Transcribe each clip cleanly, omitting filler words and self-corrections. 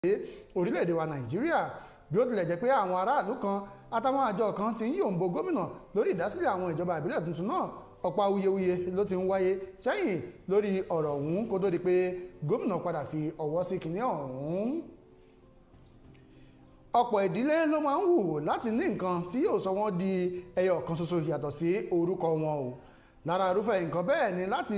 orílẹ̀-èdè wa Nàìjíríà bí ó tilẹ̀ jẹ́ pé àwọn aráàlú kan àtàwọn àjọ kan ti ń yòǹbo gómìnà lórí ìdásílẹ̀ àwọn ìjọba ìbílẹ̀ tuntun náà. Ọ̀pọ̀ awuyewuye ló ti ń wáyé sẹ́yìn lórí ọ̀rọ̀ ọ̀hún kó tó di pé gómìnà padà fi ọwọ́ sí kinní ọ̀hún. Ọ̀pọ̀ ìdílé ló máa ń wù láti ní nǹkan tí yóò sọ wọ́n di ẹyọ kan ṣoṣo yàtọ̀ sí orúkọ wọn o. Lára irúfẹ́ nǹkan bẹ́ẹ̀ ni láti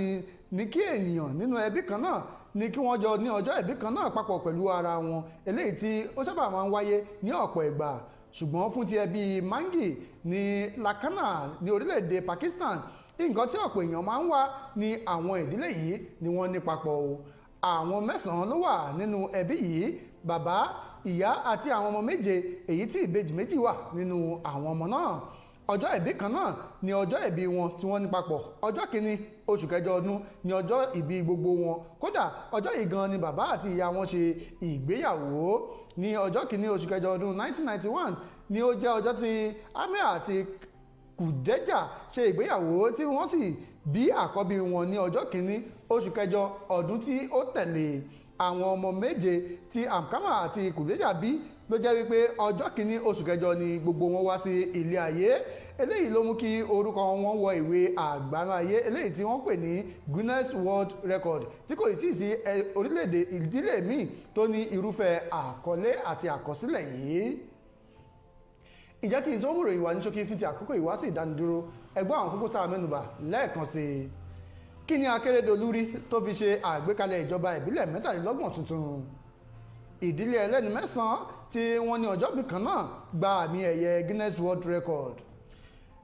ní kí ènìyàn nínú ẹbí kan náà ní kí wọ́n jọ ní ọjọ́ ìbí kan náà papọ̀ pẹ̀lú ara wọn, eléyìí tí ó sábà máa ń wáyé ní ọ̀pọ̀ ìgbà. Ṣùgbọ́n fún ti ẹbí Mangi ní Lakhana ní orílẹ̀-èdè Pakistan, nǹkan tí ọ̀pọ̀ èèyàn máa ń wá ní àwọn ìdílé yìí ni wọ́n ní papọ̀ o. Àwọn 9 ló wà nínú ẹbí yìí: bàbá, ìyá àti àwọn ọmọ 7, èyí tí ìbejì 2 wà nínú àwọn ọmọ náà. Ọjọ́ ìbí kan náà ni ọjọ́ ìbí wọn tí wọ́n ní papọ̀. Ọjọ́ kìíní oṣù kẹjọ ọdún ni ọjọ́ ìbí gbogbo wọn. Kódà ọjọ́ yìí gan ni bàbá àti ìyá wọn ṣe ìgbéyàwó. Ní ọjọ́ kìíní oṣù kẹjọ ọdún 1991 ni ó jẹ́ ọjọ́ tí Amir àti Kùdẹ́jà ṣe ìgbéyàwó tí wọ́n sì bí àkọ́bí wọn ní ọjọ́ kìíní oṣù kẹjọ ọdún tí ó tẹ̀lé. Àwọn ọmọ 7 tí Amkama àti Kùdẹ́jà bí ló jẹ́ wípé ọjọ́ kìíní oṣù kẹjọ ni gbogbo wọn wá sí ilé ayé. Eléyìí ló mú kí orúkọ wọn wọ ìwé àgbáláyé eléyìí tí wọ́n pè ní Guinness World Record, tí kò tí ì sí orílẹ̀-èdè ìdílé míì tó ní irúfẹ́ àkọlé àti àkọsílẹ̀ yìí. Ìjẹ́ kí n tó múrò ìwà ní ṣókí fún ti àkókò ìwá sí ìdánidúró, ẹgbọ́n àwọn kókó tá a mẹ́nubà lẹ́ẹ̀kan sí i. Kí ni Akérédolú rí tó fi ṣe àgbékalẹ̀ ìjọba ìbílẹ̀ 23 tuntun? Ìdílé ẹlẹ́ni 9 tí wọ́n ní ọjọ́ bí kan náà gba àmì ẹ̀yẹ Guinness World Record.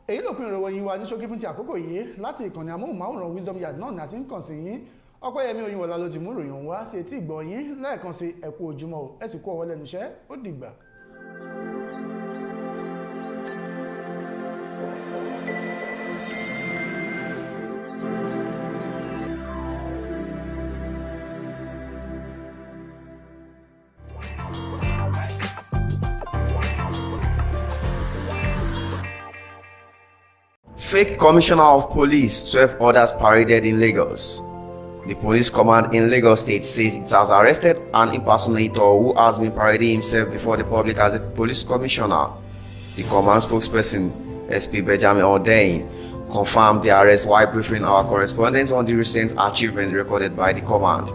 Èyí lópin ìròyìn wa ní ṣókí fún ti àkókò yìí láti ìkànnì amóhùnmáwòrán Wisdom Yard náà ní àti ń kàn sí yín. Ọpẹ́yẹmí Oyinwọlá ló ti mú ìròyìn wá sí etí ìgbọ́ yín. Lẹ́ẹ̀kan sí ẹ kú ojúmọ́ o, ẹ sì kú ọwọ́ lẹ́nu iṣẹ́, ó dìgbà. Fake Commissioner of Police, 12 others paraded in Lagos. The police command in Lagos State says it has arrested an impersonator who has been parading himself before the public as a police commissioner. The command spokesperson, SP Benjamin Ordain, confirmed the arrest while briefing our correspondents on the recent achievements recorded by the command.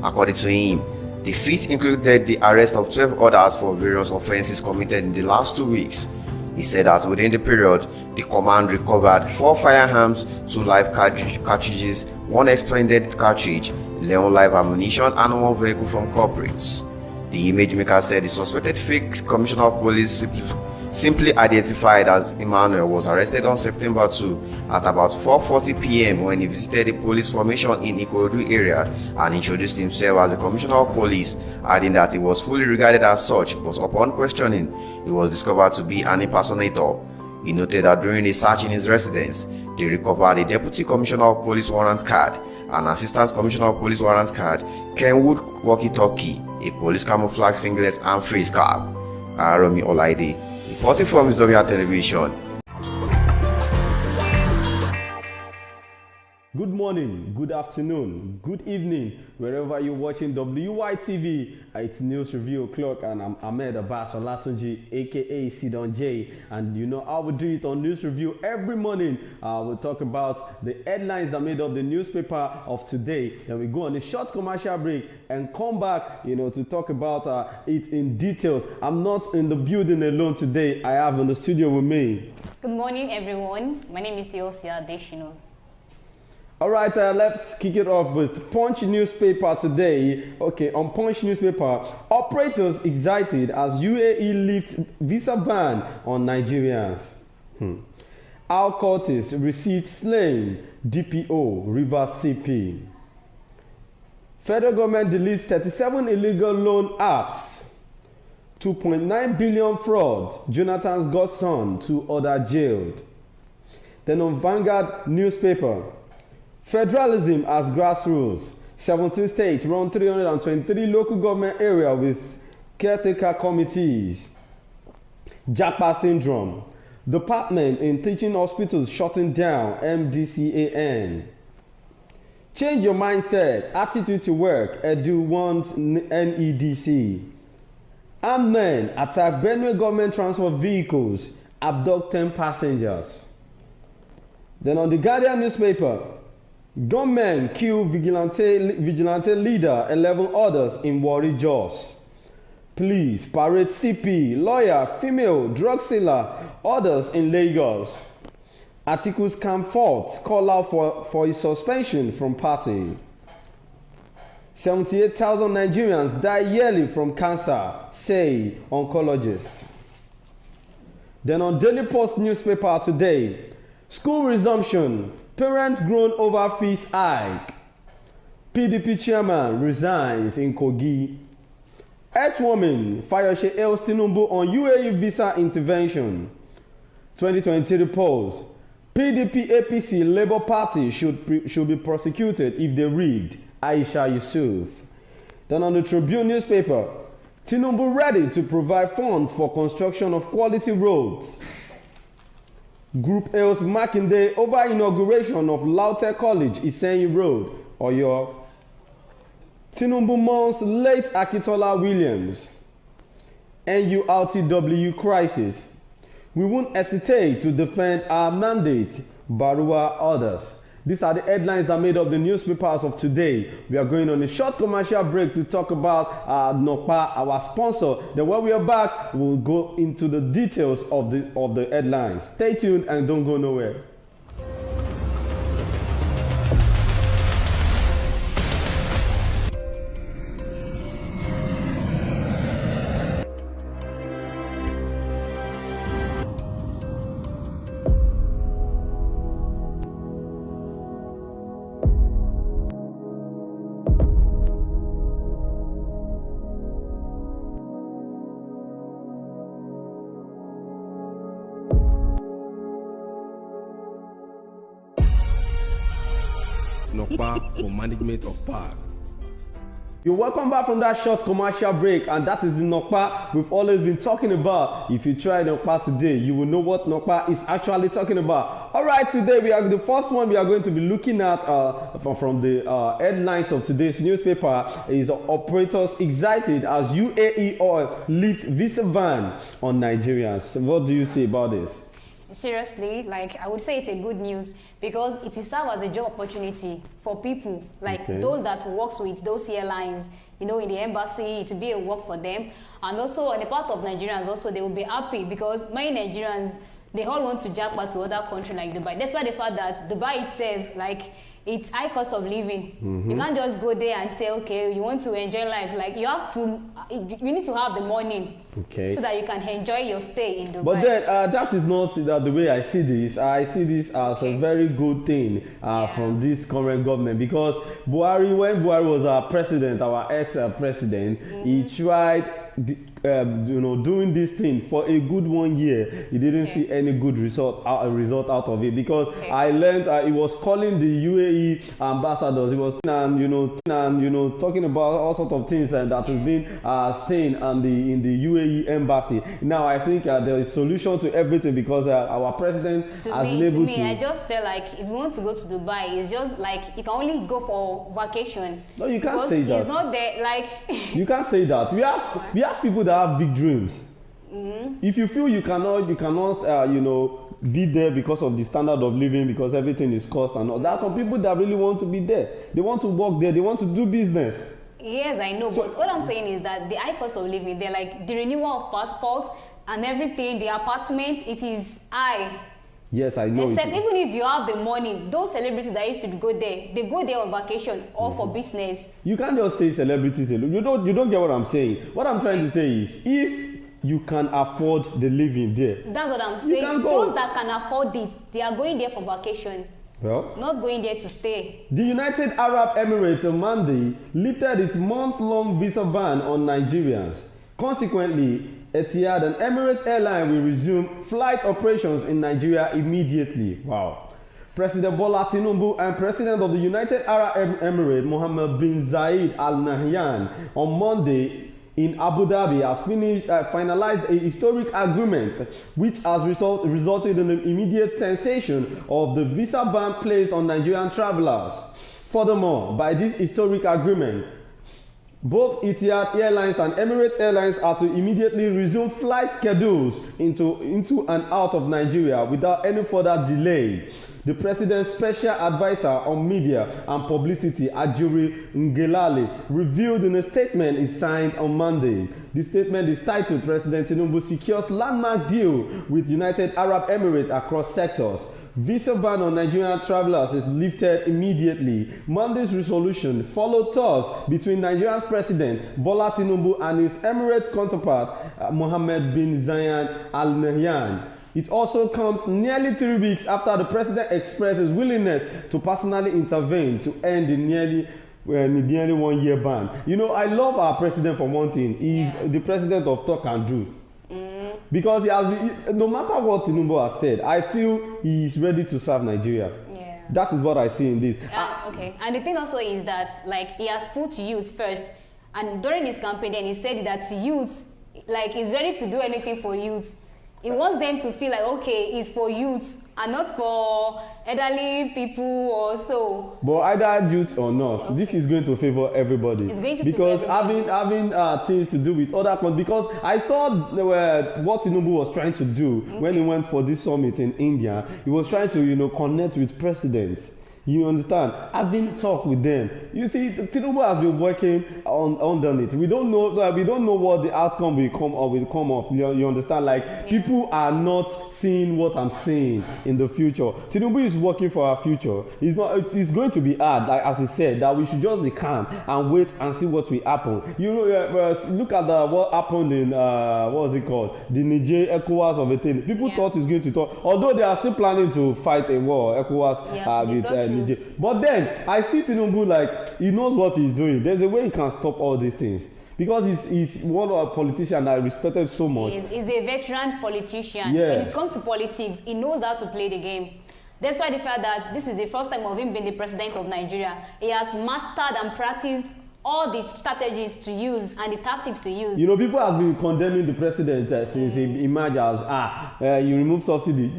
According to him, the feat included the arrest of 12 others for various offenses committed in the last 2 weeks. He said that within the period, the command recovered 4 firearms, 2 live cartridges, 1 exploded cartridge, 11 live ammunition, and 1 vehicle from corporates. The image maker said the suspected fake commissioner of police, simply identified as Emmanuel, was arrested on September 2 at about 4:40 p.m. when he visited a police formation in Ikorodu area and introduced himself as the commissioner of police, adding that he was fully regarded as such, but upon questioning, he was discovered to be an impersonator. He noted that during a search in his residence, they recovered a deputy commissioner of police warrants card, an assistant commissioner of police warrants card, Kenwood walkie-talkie, a police camouflage singlet and face cap. Aromi Olaide, reporting from Wisdom Yard Television. Good morning, good afternoon, good evening, wherever you're watching WYTV. It's News Review O'Clock, and I'm Ahmed Abbas Olatunji, aka Sidon J. And you know how we do it on News Review every morning. We'll talk about the headlines that made up the newspaper of today. Then we go on a short commercial break and come back, to talk about it in details. I'm not in the building alone today. I have in the studio with me. Good morning, everyone. My name is Theosia Deshino. All right, let's kick it off with Punch newspaper today. Okay, on Punch newspaper, operators excited as UAE lifts visa ban on Nigerians. Al Curtis received slain DPO Rivers CP. Federal government deletes 37 illegal loan apps. 2.9 billion fraud. Jonathan's godson, 2 others jailed. Then on Vanguard newspaper, federalism as grassroots. 17 states run 323 local government areas with caretaker committees. Japa syndrome. Department in teaching hospitals shutting down. MDCAN. Change your mindset. Attitude to work. Edu wants NEDC. Armed men attack Benue government transport vehicles, abduct 10 passengers. Then on the Guardian newspaper, gunmen kill vigilante leader, 11 others in Warri Jos. Police parade CP, lawyer, female, drug seller, others in Lagos. Articles come forth, call out for his suspension from party. 78,000 Nigerians die yearly from cancer, say oncologists. Then on Daily Post newspaper today, school resumption, parents groan over fees hike. PDP chairman resigns in Kogi. Earthwoman Fayose hails Tinubu on UAE visa intervention. 2023 polls. PDP APC Labour Party should be prosecuted if they rigged. Aisha Yusuf. Then on the Tribune newspaper, Tinubu ready to provide funds for construction of quality roads. Group hails Makinde over inauguration of Lautech College, Isenyi Road, Oyo. Tinubu mourns late Akitola Williams. NURTW crisis. We won't hesitate to defend our mandate, Barua others. These are the headlines that made up the newspapers of today. We are going on a short commercial break to talk about Nokpa, our sponsor. Then when we are back, we'll go into the details of the headlines. Stay tuned and don't go nowhere. Nokpa for management of power. You're welcome back from that short commercial break, and that is the Nokpa we've always been talking about. If you try Nokpa today, you will know what Nokpa is actually talking about. All right, today the first one we are going to be looking at from the headlines of today's newspaper is operators excited as UAE oil lifts visa ban on Nigerians. What do you say about this? Seriously, like I would say it's a good news because it will serve as a job opportunity for people like those that works with those airlines, you know, in the embassy. It will be a work for them, and also on the part of Nigerians also they will be happy because many Nigerians, they all want to jackpot to other country like Dubai. Despite the fact that Dubai itself, like, it's high cost of living. You can't just go there and say, okay, you want to enjoy life. Like, you have to, you need to have the money so that you can enjoy your stay in Dubai. But then that is not the way I see this. I see this as a very good thing from this current government, because Buhari, when Buhari was our president, our ex-president, he tried doing this thing for a good 1 year. He didn't see any good result out of it, because I learned he was calling the UAE ambassadors. He was talking about all sorts of things that has been saying in the UAE embassy. Now I think there is solution to everything, because our president has been able to. To me, I just feel like if you want to go to Dubai, it's just like you can only go for vacation. No, you can't say that. It's not there, like. You can't say that. We have people that have big dreams. If you feel you cannot be there because of the standard of living, because everything is cost and all. There are some people that really want to be there. They want to work there. They want to do business. Yes, I know, but what I'm saying is that the high cost of living, they're like the renewal of passports and everything, the apartments, it is high. Yes, I know. Except even if you have the money, those celebrities that used to go there, they go there on vacation or for business. You can't just say celebrities alone. You don't get what I'm saying. What I'm trying to say is, if you can afford the living there, that's what I'm saying. Those that can afford it, they are going there for vacation. Well, not going there to stay. The United Arab Emirates on Monday lifted its month-long visa ban on Nigerians. Consequently, Etihad, an Emirates airline, will resume flight operations in Nigeria immediately. Wow. President Bola Tinubu and President of the United Arab Emirates, Mohammed bin Zayed Al Nahyan, on Monday in Abu Dhabi has finalized a historic agreement which has resulted in the immediate cessation of the visa ban placed on Nigerian travelers. Furthermore, by this historic agreement, Both Etihad Airlines and Emirates Airlines are to immediately resume flight schedules into and out of Nigeria without any further delay. The president's special advisor on media and publicity, Ajuri Ngelale, revealed in a statement he signed on Monday. The statement is titled President Tinubu secures landmark deal with United Arab Emirates across sectors. Visa ban on Nigerian travelers is lifted immediately. Monday's resolution followed talks between Nigeria's President Bola Tinubu and his Emirates counterpart Mohammed bin Zayed Al Nahyan. It also comes nearly 3 weeks after the president expressed his willingness to personally intervene to end the nearly 1 year ban. You know, I love our president for one thing. He's the president of talk and do. Because he has been, no matter what Tinubu has said, I feel he is ready to serve Nigeria. Yeah. That is what I see in this. Okay. And the thing also is that, like, he has put youth first. And during his campaign, then he said that youth, like, he's ready to do anything for youth. He wants them to feel like, okay, it's for youth and not for elderly people or so. But either youth or not, okay, this is going to favor everybody. It's going to because favor having things to do with other countries. Because I saw what Tinubu was trying to do when he went for this summit in India. He was trying to, connect with presidents. You understand? Having talked with them. You see, Tinubu has been working on it. We don't know what the outcome will come of. You understand? Like, people are not seeing what I'm saying in the future. Tinubu is working for our future. It's going to be hard, like as he said, that we should just be calm and wait and see what will happen. Look at what happened in what was it called? The Niger ECOWAS of a thing. People thought he's going to talk, although they are still planning to fight a war. ECOWAS with but then I see Tinubu like he knows what he's doing. There's a way he can stop all these things because he's one of a politician I respected so much. He's a veteran politician. Yes. When it comes to politics, he knows how to play the game. Despite the fact that this is the first time of him being the president of Nigeria, he has mastered and practiced all the strategies to use and the tactics to use. People have been condemning the president since he emerged as you remove subsidy.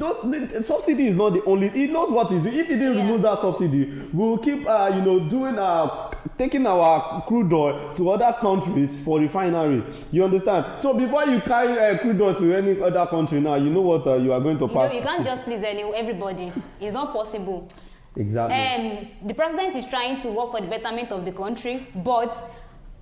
Subsidy is not the only. He knows what he's doing. If he didn't remove that subsidy, we'll keep taking our crude oil to other countries for refinery. You understand? So before you carry crude oil to any other country now, you know what you are going to pass. You can't just please everybody. It's not possible. Exactly. The president is trying to work for the betterment of the country, but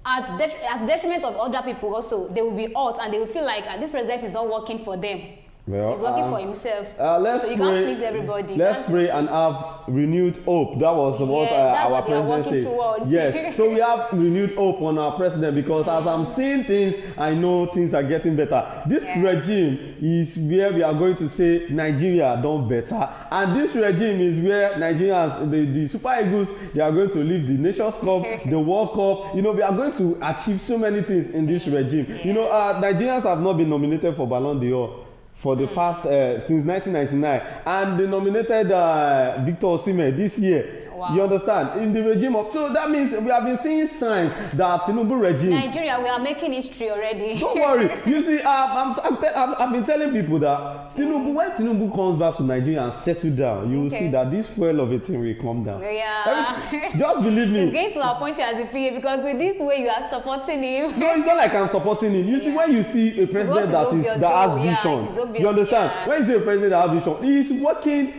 at the detriment of other people also, they will be hurt and they will feel like this president is not working for them. Well, he's working for himself. So you can't please everybody. Let's pray and have renewed hope. That was what our president said. Yes. So we have renewed hope on our president because as I'm seeing things, I know things are getting better. This regime is where we are going to say Nigeria done better, and this regime is where Nigerians, the Super Eagles, they are going to lead the Nations Cup, the World Cup. We are going to achieve so many things in this regime. Nigerians have not been nominated for Ballon d'Or for the past since 1999, and they nominated Victor Osimhen this year. Wow. You understand? In the regime of, so that means we have been seeing signs that Tinubu regime. Nigeria, we are making history already. Don't worry. You see, I've been telling people that Tinubu, when Tinubu comes back to Nigeria and settle down, you will see that this fuel of a thing will come down. Yeah. Just believe me. It's going to appoint you as a PA because with this way you are supporting him. No, it's not like I'm supporting him. You see, when you see a president that has vision, you understand? Yeah. When you see a president that has vision, he is working,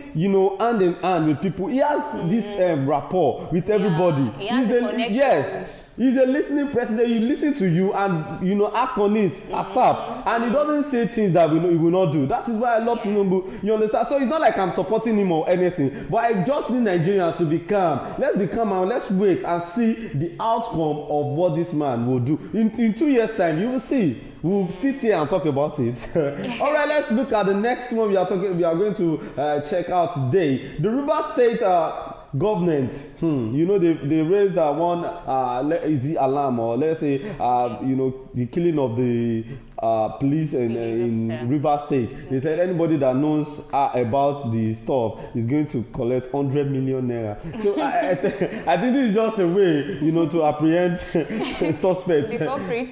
hand in hand with people. He has this rapport with everybody. He has the connections. Yes. He's a listening president. He listens to you and act on it ASAP. And he doesn't say things that he will not do. That is why I love Tinubu. You understand? So it's not like I'm supporting him or anything. But I just need Nigerians to be calm. Let's be calm and let's wait and see the outcome of what this man will do. In 2 years' time, you will see. We'll sit here and talk about it. All right, let's look at the next one we are going to check out today. The Rivers State government, they raised one is the alarm, or let's say the killing of the police in Rivers State. They said anybody that knows about the stuff is going to collect 100 million naira. So I think this is just a way to apprehend suspects. The culprit.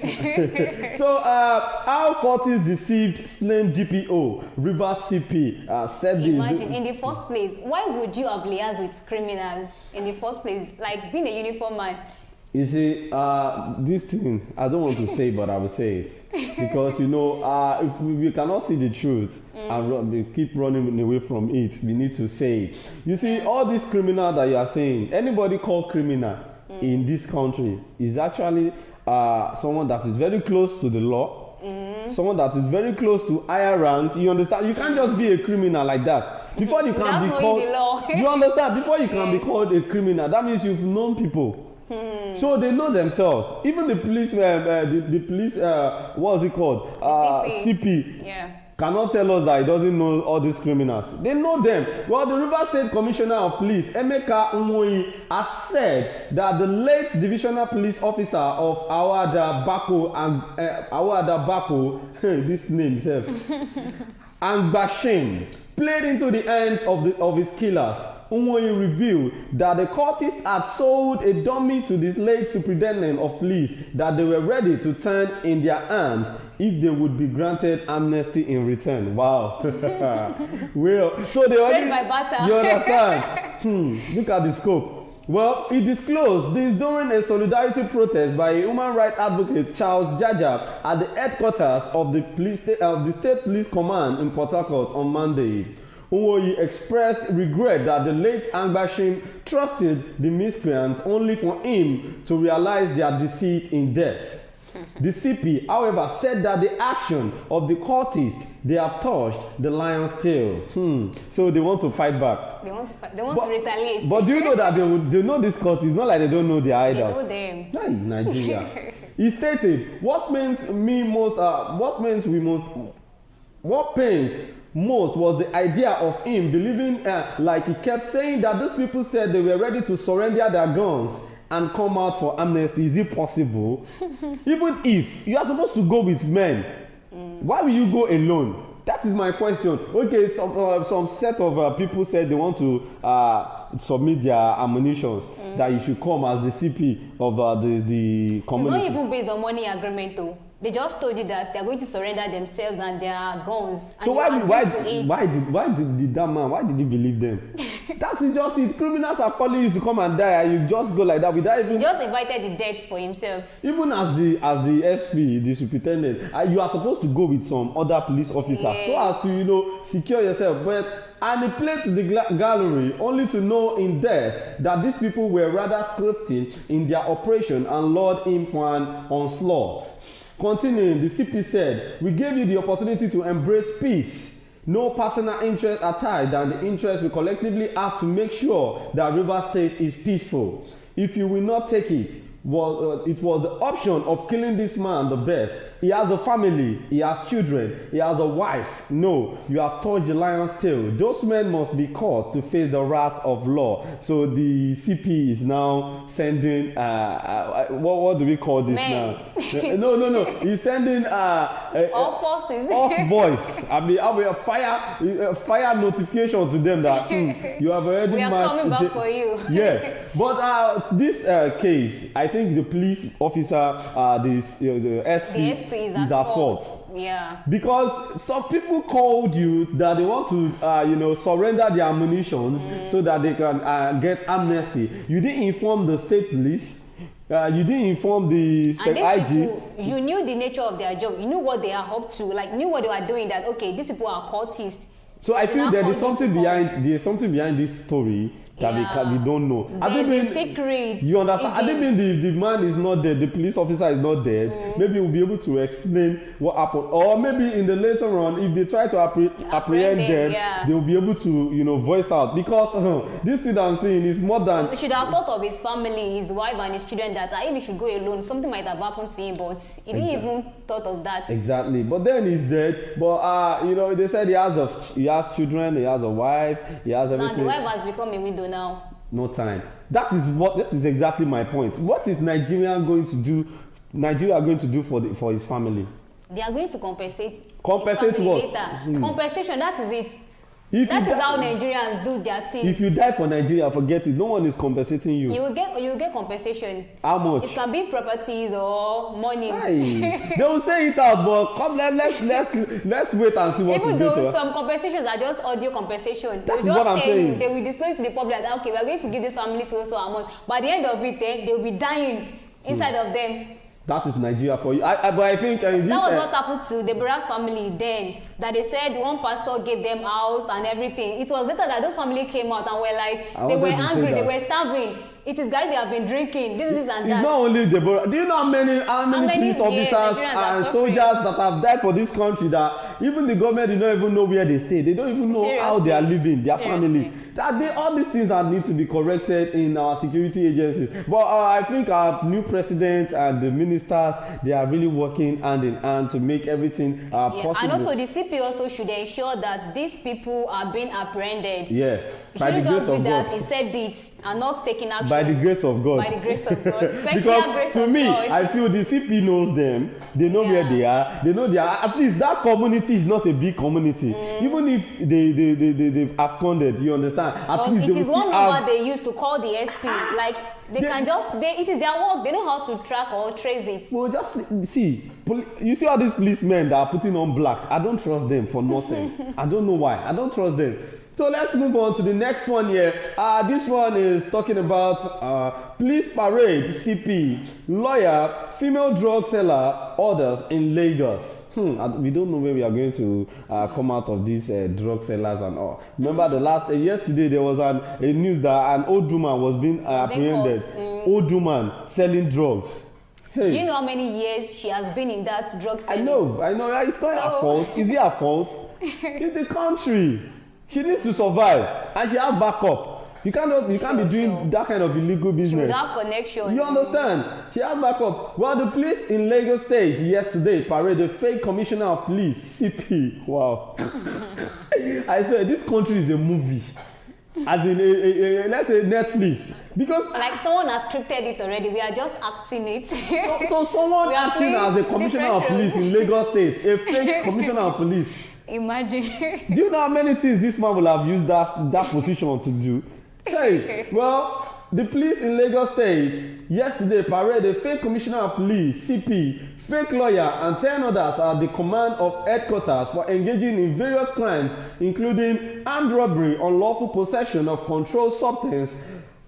So how Curtis deceived slain DPO Rivers CP said this. Imagine in the first place, why would you have liaised with criminals in the first place? Like being a uniform man, You see, this thing, I don't want to say, but I will say it. Because, you know, if we cannot see the truth and we keep running away from it, we need to say it. You see, all these criminal that you are saying, anybody called criminal in this country is actually someone that is very close to the law, someone that is very close to higher ranks. You understand? You can't just be a criminal like that. Before you can be called, you understand? Before you can be called a criminal, that means you've known people. So they know themselves. Even the police, the police, what is it called? CP. Yeah. Cannot tell us that he doesn't know all these criminals. They know them. Well, the Rivers State Commissioner of Police, Emeka Umoyi, has said that the late divisional police officer of Awada Bako and Awada Bako, this name itself, and Bashin, played into the hands of his killers. Umoyi revealed that the cultists had sold a dummy to the late superintendent of police that they were ready to turn in their arms if they would be granted amnesty in return. Wow. Well, so they already, you understand? Look at the scope. Well, he disclosed this during a solidarity protest by human rights advocate Charles Jaja at the headquarters of the State Police Command in Port Harcourt on Monday. Umoyi expressed regret that the late Angbashim trusted the miscreants only for him to realize their deceit in death. The CP, however, said that the action of the cultists, they have touched the lion's tail. So they want to fight back. They want to retaliate. But do you know that they know these cultists? It's not like they don't know their idols. They know them. Hey, Nigeria. He stated, what pains most was the idea of him believing, like he kept saying, that those people said they were ready to surrender their guns and come out for amnesty. Is it possible? Even if you are supposed to go with men, why will you go alone? That is my question. Okay, some set of people said they want to submit their ammunitions, that you should come as the CP of the community. It's not even based on money agreement though. They just told you that they're going to surrender themselves and their guns. So why did that man, why did he believe them? That is just it. Criminals are calling you to come and die, and you just go like that without even. He just invited the death for himself. Even as the SP, the superintendent, you are supposed to go with some other police officers so as to secure yourself. And he played to the gallery only to know in death that these people were rather crafty in their operation and lured him for an onslaught. Continuing, the CP said, "We gave you the opportunity to embrace peace. No personal interest are tied than the interest we collectively have to make sure that Rivers State is peaceful. If you will not take it, it was the option of killing this man the best. He has a family, he has children, he has a wife. No, you have touched the lion's tail. Those men must be caught to face the wrath of law." So the CP is now sending, what do we call this men. now? No. He's sending all forces. Off voice. I mean, a fire notification to them that you have already. We are coming back for you. Yes, but this case, I think the police officer, the SP is at fault. Yeah. Because some people called you that they want to, surrender their ammunition so that they can get amnesty. You didn't inform the state police. You didn't inform the IG. People, you knew the nature of their job. You knew what they are up to. Like, knew what they were doing. That okay, these people are cultists. So I feel there is something behind. There is something behind this story that we don't know. There's a secret. You understand? I think the man is not dead. The police officer is not dead. Maybe we'll be able to explain what happened, or maybe in the later on, if they try to apprehend them, they will be able to voice out. Because this thing I'm saying is more than. He should have thought of his family, his wife, and his children. That if he should go alone, something might have happened to him, but he didn't even thought of that. Exactly. But then he's dead. But they said he has children, he has a wife, he has everything. Now the wife has become a widow now. No time. That is exactly my point. What is Nigeria going to do? Nigeria going to do for his family? They are going to compensate. Compensate what? Later. Compensation. That is it. That is how Nigerians do their thing. If you die for Nigeria, forget it. No one is compensating you. You will get compensation. How much? It can be properties or money. They will say it out, but come let's wait and see what Even is though going to. some compensations are just audio compensation. That is what I'm saying. They will disclose to the public that okay, we are going to give this family so amount. By the end of it, they will be dying. inside of them. That is Nigeria for you. But I think that was what happened to the Brass family then. That they said one pastor gave them house and everything. It was later that those family came out and were like, they were angry, they were starving. It is Gary they have been drinking. This and that. It's not only Deborah. Do you know how many police officers and soldiers that have died for this country that even the government do not even know where they stay. They don't even know how they are living, their family. All these things need to be corrected in our security agencies. But I think our new president and the ministers, they are really working hand in hand to make everything possible. And also the CP also should ensure that these people are being apprehended. Yes. It shouldn't just be that he said it and not taking action. By the grace of God. By the grace of God. Because to me, I feel the CP knows them. They know where they are. They know they are. At least that community is not a big community. Even if they've absconded, you understand? At least it is one number they use to call the SP. Like it is their work. They know how to track or trace it. Well, just see. You see all these policemen that are putting on black. I don't trust them for nothing. I don't know why. I don't trust them. So let's move on to the next one here. This one is talking about police parade, CP, lawyer, female drug seller, orders in Lagos. We don't know where we are going to come out of these drug sellers and all. Remember yesterday there was a news that an old woman was being apprehended. Old woman selling drugs. Hey. Do you know how many years she has been in that drug selling? I know. It's not her fault. Is it her fault? It's the country. She needs to survive and she has backup. You can't be doing that kind of illegal business. She would have connection. You understand? She has backup. Well, the police in Lagos State yesterday paraded the fake commissioner of police, CP. Wow. I said this country is a movie. As in let's say Netflix. Because like someone has scripted it already. We are just acting it. so someone acting as a commissioner of police in Lagos State, a fake commissioner of police. Imagine. Do you know how many things this man will have used that position to do? Hey, well, the police in Lagos State yesterday paraded a fake commissioner of police, CP, fake lawyer, and 10 others at the command of headquarters for engaging in various crimes, including armed robbery, unlawful possession of controlled substance,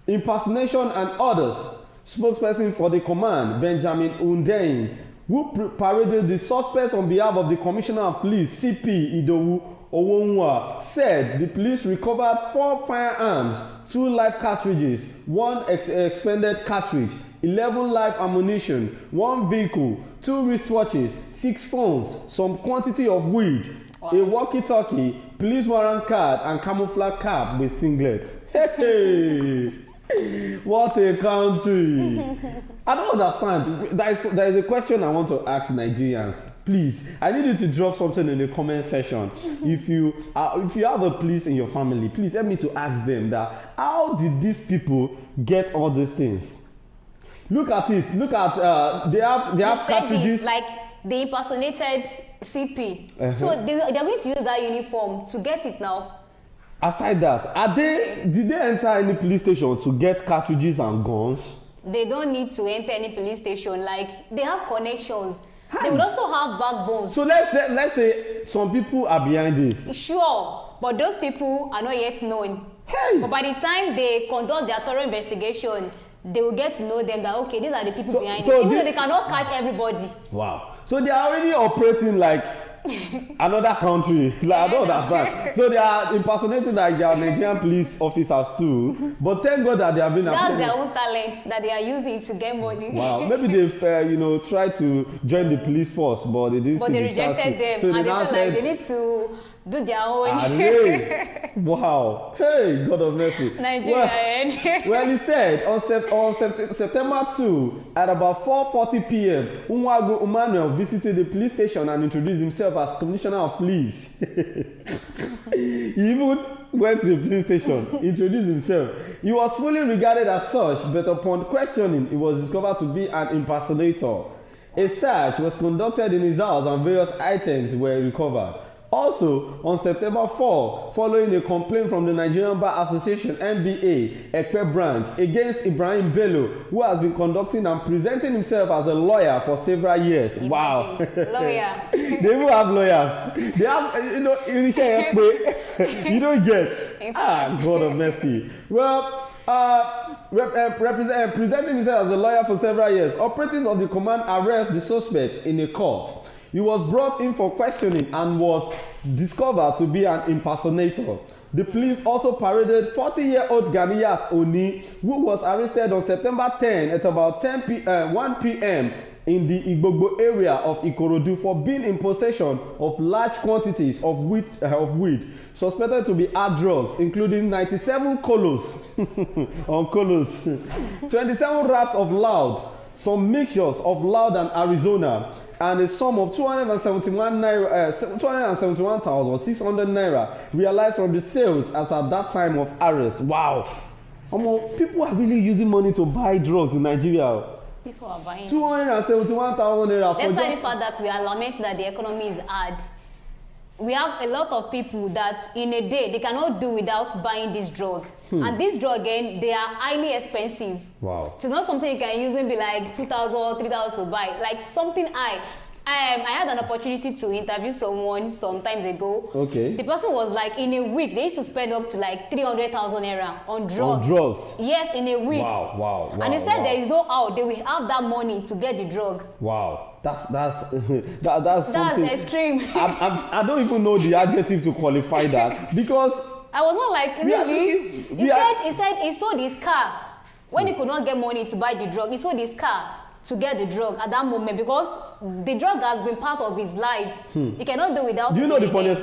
impersonation, and others. Spokesperson for the command, Benjamin Hundeyin, who paraded the suspects on behalf of the Commissioner of Police, CP Idowu Owonwa, said the police recovered 4 firearms, 2 live cartridges, 1 expended cartridge, 11 live ammunition, 1 vehicle, 2 wristwatches, 6 phones, some quantity of weed, a walkie-talkie, police warrant card, and camouflage cap with singlet. Hey! What a country! I don't understand. There is a question I want to ask Nigerians. Please, I need you to drop something in the comment section. If you have a police in your family, please help me to ask them that how did these people get all these things? Look at it. Look at they have cartridges. Like they impersonated CP. So they are going to use that uniform to get it now. Aside that, did they enter any police station to get cartridges and guns? They don't need to enter any police station. Like they have connections. They would also have backbones. So let's say some people are behind this. Sure, but those people are not yet known. Hey. But by the time they conduct their thorough investigation, they will get to know them that okay, these are the people behind it. Even though they cannot catch everybody. Wow. So they are already operating like another country. Like, I don't understand. So they are impersonating like they are Nigerian police officers too. But thank God that they have been. That's their own talent that they are using to get money. Wow. Maybe they've tried to join the police force, but they didn't. But they rejected them, so and they felt like they need to do their own. Wow. Hey, God of mercy. Nigeria. Well, he said on September 2 at about 4:40 p.m., Unwagu Emmanuel visited the police station and introduced himself as Commissioner of Police. He even went to the police station, introduced himself. He was fully regarded as such, but upon questioning, he was discovered to be an impersonator. A search was conducted in his house and various items were recovered. Also, on September 4, following a complaint from the Nigerian Bar Association NBA Ekpe branch against Ibrahim Bello, who has been conducting and presenting himself as a lawyer for several years. Imagine. Wow. Lawyer. They even have lawyers. They have, you don't get. God of mercy. Well, presenting himself as a lawyer for several years, operatives of the command arrest the suspect in a court. He was brought in for questioning and was discovered to be an impersonator. The police also paraded 40-year-old Ganiyat Oni, who was arrested on September 10 at about 1 p.m. in the Igbogbo area of Ikorodu for being in possession of large quantities of weed suspected to be hard drugs, including 97 kolos, 27 wraps of loud, some mixtures of loud and Arizona, and a sum of 271,600 naira realized from the sales as at that time of arrest. Wow. People are really using money to buy drugs in Nigeria. People are buying 271,000 naira. Despite the fact that we are lamenting that the economy is hard, we have a lot of people that in a day they cannot do without buying this drug. And this drug, again, they are highly expensive. Wow. It's not something you can use maybe like 2,000 or 3,000 to buy, like something high. I had an opportunity to interview someone some times ago. Okay. The person was like, in a week, they used to spend up to like 300,000 naira on drugs. On drugs? Yes, in a week. Wow. And he said there is no how they will have that money to get the drug. Wow. That's something extreme. I don't even know the adjective to qualify that, because I was not like, really? He said he sold his car when he could not get money to buy the drug. He sold his car to get the drug at that moment because the drug has been part of his life. He cannot do without it. Do you know the funniest